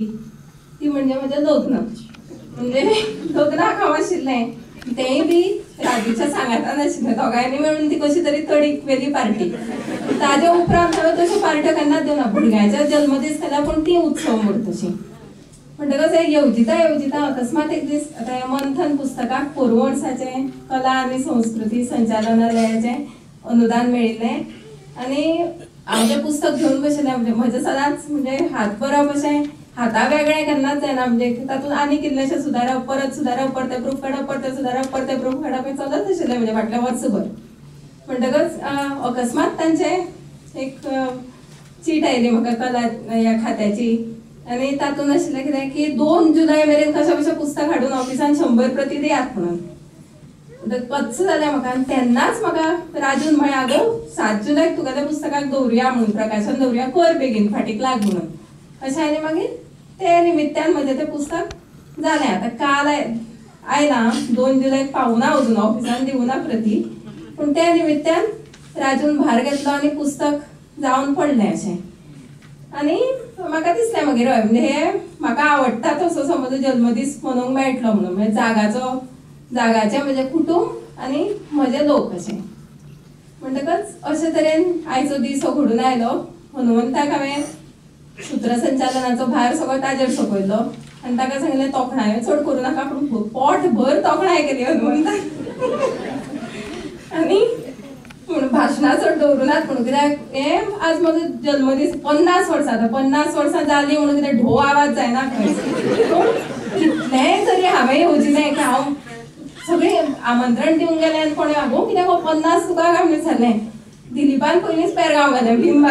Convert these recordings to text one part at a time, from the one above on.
ती म्हणजे म्हजें लग्न म्हणजे लग्ना काम आशिल्लें तेंय बी राजूच्या सांगातान आशिल्लें दोगांयनी मेळून ती कशी तरी तडीक वेगळी पार्टी ताजे उपरांत हांवें तश्यो पार्ट्यो केन्नाच दिवना भुरग्याचे जल्मदीस केल्या पूण ती उत्सव म्हूण तशी म्हणटकच येवजिता अकस्मात एक दीस आतां मंथन पुस्तकाक पोरवणसाचें कला आनी संस्कृती संचालनालयाचें अनुदान मेळिल्लें आनी हांव तें पुस्तक घेवन बशिल्लें म्हणजे म्हजें सदांच म्हणजे हात बरोवप अशें हाता वेगळें केन्नाच जायना म्हणजे तातूंत आनी कितलेशें सुदारप परते प्रूफ काडप परते सुदारप परते प्रूफ काडप हें चलत आशिल्लें म्हणजे फाटल्या वर्सभर म्हणटकच अकस्मात तांचें एक चीट आयली म्हाका कला ह्या खात्याची आनी तातूंत आशिल्लें कितें की 2 जुलय मेरेन कशें पुस्तक हाडून ऑफिसान 100 प्रती दियात म्हणून कच्च जालें म्हाका आनी तेन्नाच म्हाका राजून म्हळें आगो 7 जुलयक तुका त्या पुस्तकाक दवरुया म्हणून प्रकाशन दवरुया कर बेगीन फाटीक लाग म्हणून अशें आनी मागीर ते निमित्यान म्हजें तें पुस्तक जालें आतां काल आयलां 2 जुलयक पावूना अजून ऑफिसान दिवना प्रती पूण त्या निमित्यान राजून भार घेतलो आनी पुस्तक जावन पडलें अशें आनी म्हाका दिसलें मागीर हय म्हणजे हे म्हाका आवडटा तसो समज जल्मदीस मनोवंक मेळटलो म्हणून म्हणजे जागाचें म्हजें कुटूंब आनी म्हजे लोक अशें म्हणटकच अशे तरेन आयचो दीस हो घडून आयलो हनुमंताक हांवें सूत्रसंचालनाचो भार सगळो ताजेर सोंपयलो आनी ताका सांगलें तोखणायो चड करूं नाका पूण पोट भर तोखणाय केली हनुमंताक आनी पूण भाशणां चड दवरुनात म्हणून कित्याक हें आज म्हजो जल्मदीस 50 वर्सां आतां 50 वर्सां जालीं म्हणून कितें ढो आवाज जायना खंय कितलेंय तरी हांवें येवजिलें की हांव सगळीं आमंत्रण दिवंक गेलें आनी कोणें आगो कित्याक 50 तुका काय म्हणून सांगलें दिलीपान पयलींच पेरगांव घालें बिंब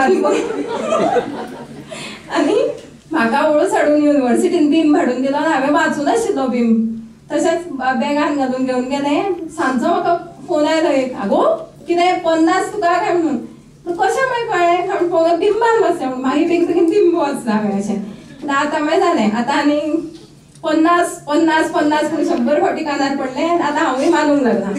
आनी म्हाका ओळस हाडून युनिवर्सिटीन बिंब हाडून दिलो आनी हांवें वाचून आशिल्लो बिंब तशेंच बॅगान घालून घेवन गेलें सांजचो म्हाका फोन आयलो एक आगो कितें 50 तुका काय म्हणून कशें मागीर कळ्ळें हांवें पळोवंक बिंबान बसलें म्हणून मागीर बेगीन बिंब वाचलें हांवें अशें आतां मागीर जालें आतां आनी 50 पूण 100 फावटी कानार पडलें आतां हांवूय मानूंक लागलां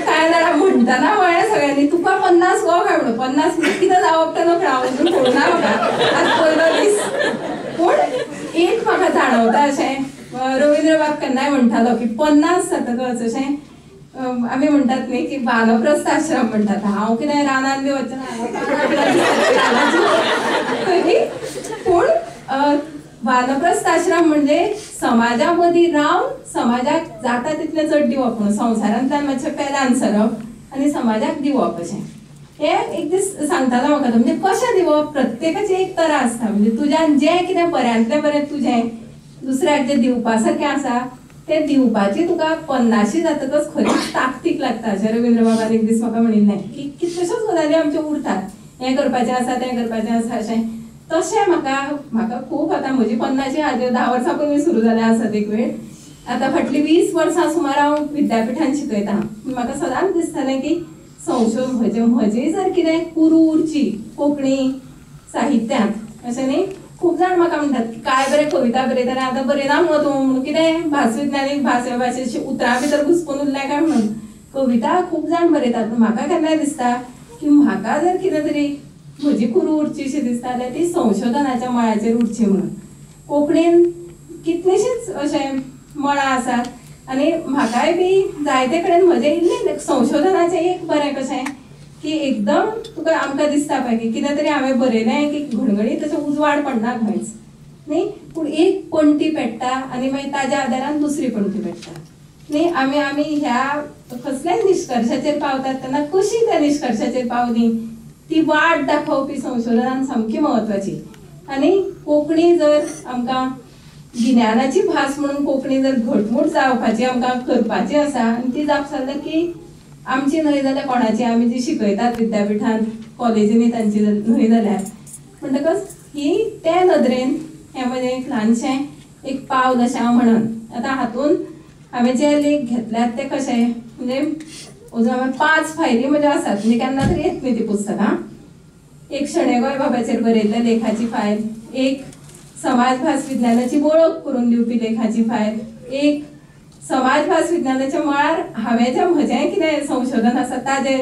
कांय जाणां म्हणटना म्हळें सगळ्यांनी तुका 50 गो काय म्हणून 50 कितें जावप तें नकळो हांव अजून पळोवना म्हाका आज पयलो दीस पूण एक म्हाका जाणवता अशें रवींद्र बाब केन्नाय म्हणटालो की 50 जातकच अशें आमी म्हणटात न्ही की वानप्रस्थ आश्रम म्हणटात हांव कितें रानान बी वचना पूण वानप्रस्थ आश्रम म्हणजे समाजा मदीं रावन समाजाक जाता तितलें चड दिवप म्हणून संवसारांतल्यान मातशें पेल्यान सरप आनी समाजाक दिवप अशें हें एक दीस सांगतालो म्हाका तो म्हणजे कशें दिवप प्रत्येकाची एक तरा आसता म्हणजे तुज्यान जें कितें बऱ्यांतलें बरें तुजें दुसऱ्याक जें दिवपा सारकें आसा तें दिवपाची तुका 50 जातकच खरीच ताकतीक लागता अशें रवींद्र बाबान एक दीस म्हाका म्हणिल्लें की कितल्योश्योच गजाली आमच्यो उरतात हें करपाचें आसा तें करपाचें आसा अशें तशें म्हाका खूब आतां म्हजी 50 हाजेर 10 वर्सां पयलीं सुरू जालें आसत एक वेळ आतां फाटलीं 20 वर्सां सुमार हांव विद्यापिठांत शिकयतां म्हाका सदांच दिसतालें की संशोधन म्हजी जर कितें कुरू उरची कोंकणी साहित्यांत अशें न्ही खूब जाण म्हाका म्हणटात की काय बरें कविता बरयतालें आतां बरयना मुगो तूं म्हणून कितें भासविज्ञानीक भाशेची उतरां भितर घुस्पून उरलें काय म्हणून कविता खूब जाण बरयतात म्हाका केन्नाय दिसता की म्हाका जर कितें तरी म्हजी कुरू उरची अशी दिसता जाल्यार ती संशोधनाच्या मळाचेर उरची म्हणून कोंकणीन कितलींशींच अशें मळां आसात आनी म्हाकाय बी जायते कडेन म्हजें इल्लें संशोधनाचें एक बरें कशें की एकदम तुका आमकां दिसता पळय की कितें तरी हांवें बरयलें की घडघडीत तशें उजवाड पडना खंयच न्ही पूण एक पंक्ती पेट्टा आनी मागीर ताज्या आदारान दुसरी पंक्ती पेट्टा न्ही आमी ह्या कसल्याय निश्कर्शाचेर पावतात तेन्ना कशी त्या निश्कर्शाचेर पावली ती वाट दाखोवपी संशोधनान सामकी म्हत्वाची आनी कोंकणी जर आमकां गिन्यानाची भास म्हणून कोंकणी जर घटमूट जावपाची आमकां करपाची आसा आनी ती जावप जाल्यार की आमची न्हय जाल्यार कोणाची आमी जी शिकयतात विद्यापिठांत कॉलेजींनी तांची न्हय जाल्यार म्हणटकच ही ते नदरेन हें म्हजें एक ल्हानशें एक पावल अशें हांव म्हणन आतां हातूंत हांवें जे लेख घेतल्यात ते कशे म्हणजे अजून हांवें 5 फायली म्हज्यो आसात म्हणजे केन्ना तरी येतली ती पुस्तकां एक शणै गोंय बाबाचेर बरयल्ल्या लेखाची फायल एक समाज भास विज्ञानाची वळख करून दिवपी लेखाची फायल एक समाज भास विज्ञानाच्या मळार हांवें जें म्हजें कितें संशोधन आसा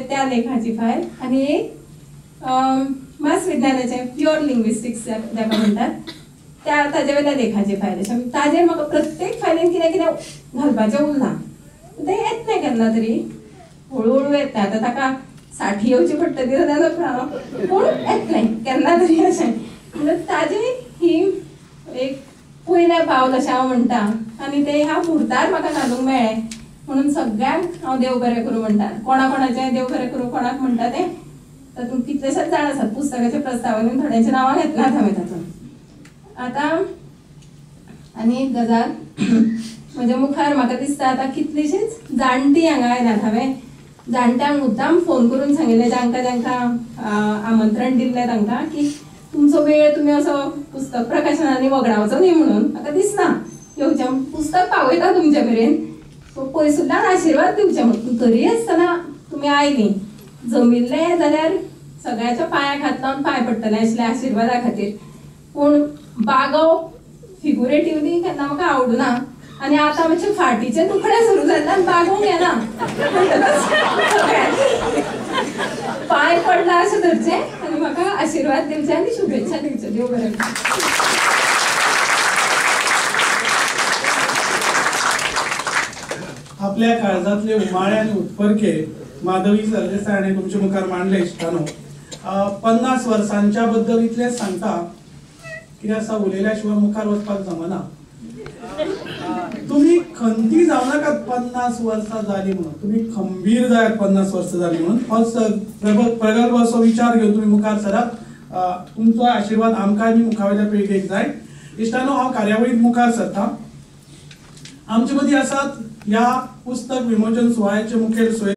त्या लेखाची फायल आनी एक मास विज्ञानाचे प्युअर लिंग्विस्टिक्स जाका म्हणटात त्या ताजे वयल्या लेखाचे फायल अशें ताजेर म्हाका प्रत्येक फायलीन कितें कितें घालपाचें उरलां तें येतलें केन्ना तरी हळूहळू येता आतां ताका 60 येवची पडटली जाल्यार पूण येतलें केन्ना तरी अशें म्हणून ताजी ही एक पयलें पावल अशें हांव म्हणटा आनी तें ह्या मुहूर्तार म्हाका घालूंक मेळ्ळें म्हणून सगळ्यांक हांव देव बरें करूं म्हणटा कोणाचें देव बरें करूं कोणाक म्हणटा तें तातूंत कितलेशेच जाण आसात पुस्तकाच्या प्रस्तावनेन थोड्यांचीं नांवां घेतलात हांवें तातूंत आतां आनी एक गजाल म्हणजे मुखार म्हाका दिसता आतां कितलींशींच जाणटीं हांगा आयल्यात हांवें जाणट्यांक मुद्दाम फोन करून सांगिल्लें जांकां आमंत्रण दिल्लें तांकां की तुमचो वेळ तुमी असो पुस्तक प्रकाशनांनी वगडावचो न्ही म्हणून म्हाका दिसना येवचें पुस्तक पावयता तुमचे मेरेन सो पयसुल्ल्यान आशिर्वाद दिवचे म्हणून तरी आसतना तुमी आयलीं जमिल्लें जाल्यार सगळ्याच्या पांयाक हात लावन पांय पडटलें आशिल्लें आशिर्वादा खातीर पूण बागोवप फिगुरेटिवली केन्ना म्हाका आवडुना आनी आतां मातशे फाटीचे दुखणे सुरू जाल्ले आनी बागोवंक येना पांय पडला अशें धरचें आनी म्हाका आशिर्वाद दिवचे आनी शुभेच्छा दिवच्यो देव बरें आपल्या काळजातले उमाळे आणि उत्परके माधवी सरदेसाय हाणें तुमचे मुखार मांडले इश्टानो 50 वर्सांच्या बद्दल इतलें सांगता कित्याक आसा उलयल्या शिवाय मुखार वचपाक जमना तुम्ही खंती जावं नाकात 50 वर्सां जाली म्हणून तुम्ही खंबीर जायात 50 वर्सां जाली म्हणून हो प्रगल्भ असो विचार घेवन तुम्ही मुखार सरात तुमचो आशिर्वाद आमकां आनी मुखावेल्या पिळगेक जाय इश्टानो हांव कार्यावळींत मुखार सरता आमचे मदीं आसात ह्या पुस्तक विमोचन सुवाळ्याचे मुखेल सोय